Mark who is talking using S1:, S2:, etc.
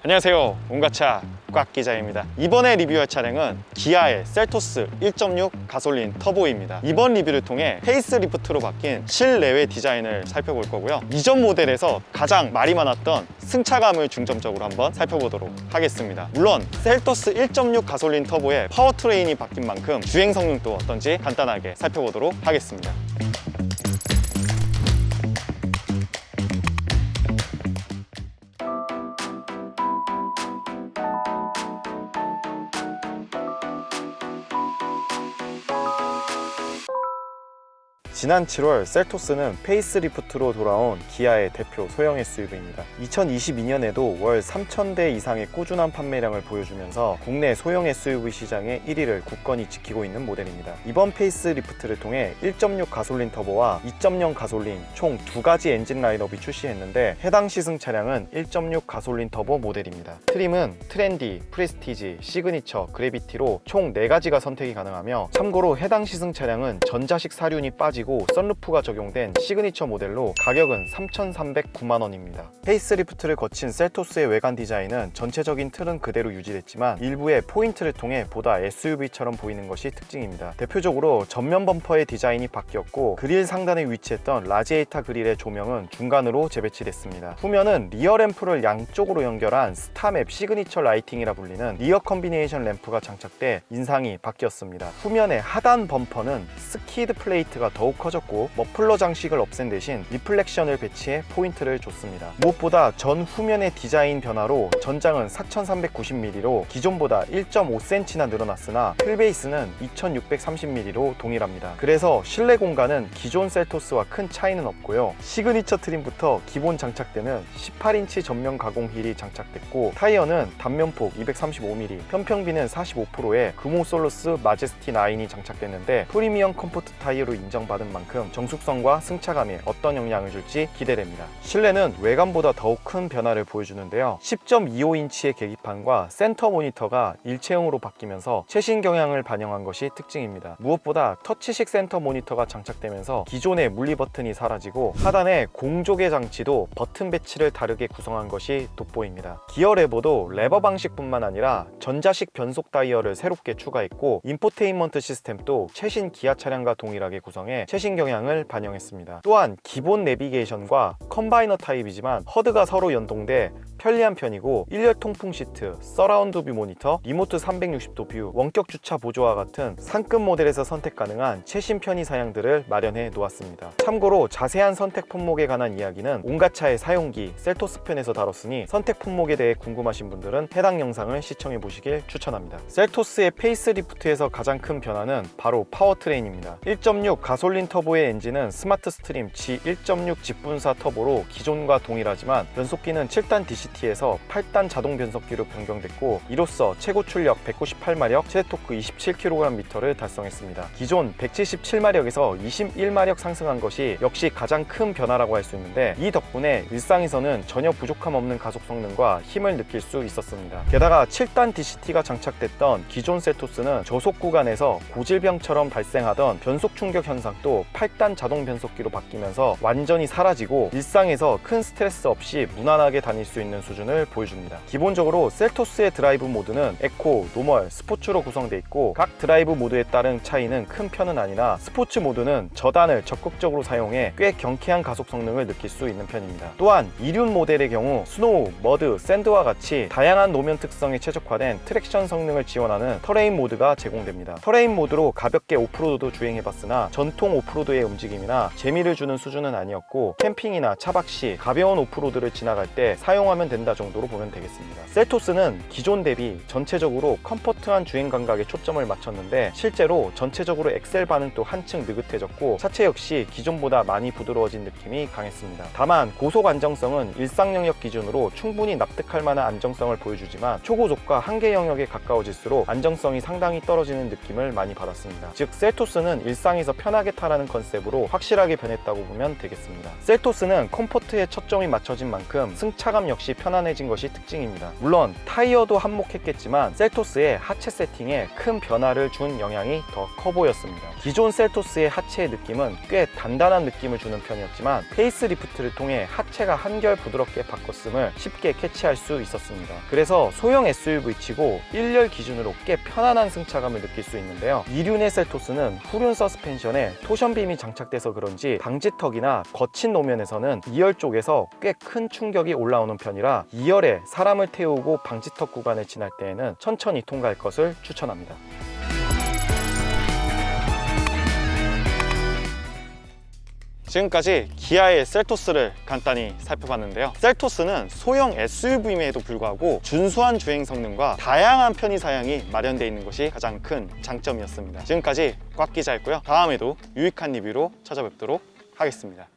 S1: 안녕하세요, 온가차 꽉 기자입니다. 이번에 리뷰할 차량은 기아의 셀토스 1.6 가솔린 터보입니다. 이번 리뷰를 통해 페이스리프트로 바뀐 실내외 디자인을 살펴볼 거고요. 이전 모델에서 가장 말이 많았던 승차감을 중점적으로 한번 살펴보도록 하겠습니다. 물론 셀토스 1.6 가솔린 터보의 파워트레인이 바뀐 만큼 주행 성능도 어떤지 간단하게 살펴보도록 하겠습니다. 지난 7월 셀토스는 페이스리프트로 돌아온 기아의 대표 소형 SUV입니다. 2022년에도 월 3,000대 이상의 꾸준한 판매량을 보여주면서 국내 소형 SUV 시장의 1위를 굳건히 지키고 있는 모델입니다. 이번 페이스리프트를 통해 1.6 가솔린 터보와 2.0 가솔린 총 두 가지 엔진 라인업이 출시했는데 해당 시승 차량은 1.6 가솔린 터보 모델입니다. 트림은 트렌디, 프레스티지, 시그니처, 그래비티로 총 4가지가 선택이 가능하며 참고로 해당 시승 차량은 전자식 사륜이 빠지고 선루프가 적용된 시그니처 모델로 가격은 3,309만 원입니다. 페이스리프트를 거친 셀토스의 외관 디자인은 전체적인 틀은 그대로 유지됐지만 일부의 포인트를 통해 보다 SUV처럼 보이는 것이 특징입니다. 대표적으로 전면 범퍼의 디자인이 바뀌었고 그릴 상단에 위치했던 라지에이터 그릴의 조명은 중간으로 재배치됐습니다. 후면은 리어 램프를 양쪽으로 연결한 스타맵 시그니처 라이팅이라 불리는 리어 컨비네이션 램프가 장착돼 인상이 바뀌었습니다. 후면의 하단 범퍼는 스키드 플레이트가 더욱 커졌고 머플러 장식을 없앤 대신 리플렉션을 배치해 포인트를 줬습니다. 무엇보다 전 후면의 디자인 변화로 전장은 4,390mm로 기존보다 1.5cm나 늘어났으나 휠베이스는 2,630mm로 동일합니다. 그래서 실내 공간은 기존 셀토스와 큰 차이는 없고요. 시그니처 트림부터 기본 장착되는 18인치 전면 가공 휠이 장착됐고 타이어는 단면폭 235mm, 편평비는 45%의 금호솔루스 마제스티 9이 장착됐는데 프리미엄 컴포트 타이어로 인정받은 만큼 정숙성과 승차감에 어떤 영향을 줄지 기대됩니다. 실내는 외관보다 더욱 큰 변화를 보여주는데요. 10.25인치의 계기판과 센터 모니터가 일체형으로 바뀌면서 최신 경향을 반영한 것이 특징입니다. 무엇보다 터치식 센터 모니터가 장착되면서 기존의 물리 버튼이 사라지고 하단에 공조개 장치도 버튼 배치를 다르게 구성한 것이 돋보입니다. 기어 레버도 레버 방식뿐만 아니라 전자식 변속 다이얼을 새롭게 추가했고 인포테인먼트 시스템도 최신 기아 차량과 동일하게 구성해 최신 경향을 반영했습니다. 또한 기본 내비게이션과 컴바이너 타입이지만 허드가 서로 연동돼 편리한 편이고 1열 통풍 시트, 서라운드 뷰 모니터, 리모트 360도 뷰, 원격 주차 보조와 같은 상급 모델에서 선택 가능한 최신 편의 사양들을 마련해 놓았습니다. 참고로 자세한 선택 품목에 관한 이야기는 온가차의 사용기 셀토스 편에서 다뤘으니 선택 품목에 대해 궁금하신 분들은 해당 영상을 시청해 보시길 추천합니다. 셀토스의 페이스리프트에서 가장 큰 변화는 바로 파워트레인입니다. 1.6 가솔린 터보의 엔진은 스마트 스트림 G1.6 직분사 터보로 기존과 동일하지만 변속기는 7단 DCT에서 8단 자동 변속기로 변경됐고 이로써 최고 출력 198마력, 최대 토크 27kgm를 달성했습니다. 기존 177마력에서 21마력 상승한 것이 역시 가장 큰 변화라고 할 수 있는데 이 덕분에 일상에서는 전혀 부족함 없는 가속 성능과 힘을 느낄 수 있었습니다. 게다가 7단 DCT가 장착됐던 기존 셀토스는 저속 구간에서 고질병처럼 발생하던 변속 충격 현상도 8단 자동 변속기로 바뀌면서 완전히 사라지고 일상에서 큰 스트레스 없이 무난하게 다닐 수 있는 수준을 보여줍니다. 기본적으로 셀토스의 드라이브 모드는 에코, 노멀, 스포츠로 구성되어 있고 각 드라이브 모드에 따른 차이는 큰 편은 아니나 스포츠 모드는 저단을 적극적으로 사용해 꽤 경쾌한 가속 성능을 느낄 수 있는 편입니다. 또한 이륜 모델의 경우 스노우, 머드, 샌드와 같이 다양한 노면 특성에 최적화된 트랙션 성능을 지원하는 터레인 모드가 제공됩니다. 터레인 모드로 가볍게 오프로드도 주행해봤으나 전통 오프로드의 움직임이나 재미를 주는 수준은 아니었고 캠핑이나 차박 시 가벼운 오프로드를 지나갈 때 사용하면 된다 정도로 보면 되겠습니다. 셀토스는 기존 대비 전체적으로 컴포트한 주행 감각에 초점을 맞췄는데 실제로 전체적으로 엑셀 반응도 한층 느긋해졌고 차체 역시 기존보다 많이 부드러워진 느낌이 강했습니다. 다만 고속 안정성은 일상 영역 기준으로 충분히 납득할 만한 안정성을 보여주지만 초고속과 한계 영역에 가까워질수록 안정성이 상당히 떨어지는 느낌을 많이 받았습니다. 즉 셀토스는 일상에서 편하게 타라는 컨셉으로 확실하게 변했다고 보면 되겠습니다. 셀토스는 기아는 컴포트에 초점이 맞춰진 만큼 승차감 역시 편안해진 것이 특징입니다. 물론 타이어도 한몫했겠지만 셀토스의 하체 세팅에 큰 변화를 준 영향이 더 커 보였습니다. 기존 셀토스의 하체의 느낌은 꽤 단단한 느낌을 주는 편이었지만 페이스리프트를 통해 하체가 한결 부드럽게 바꿨음을 쉽게 캐치할 수 있었습니다. 그래서 소형 SUV치고 1열 기준으로 꽤 편안한 승차감을 느낄 수 있는데요. 2륜의 셀토스는 후륜 서스펜션에 토션빔이 장착돼서 그런지 방지턱이나 거친 노면에서는 2열 쪽에서 꽤 큰 충격이 올라오는 편이라 2열에 사람을 태우고 방지턱 구간을 지날 때에는 천천히 통과할 것을 추천합니다. 지금까지 기아의 셀토스를 간단히 살펴봤는데요. 셀토스는 소형 SUV임에도 불구하고 준수한 주행 성능과 다양한 편의 사양이 마련되어 있는 것이 가장 큰 장점이었습니다. 지금까지 꽉 기자였고요. 다음에도 유익한 리뷰로 찾아뵙도록 하겠습니다.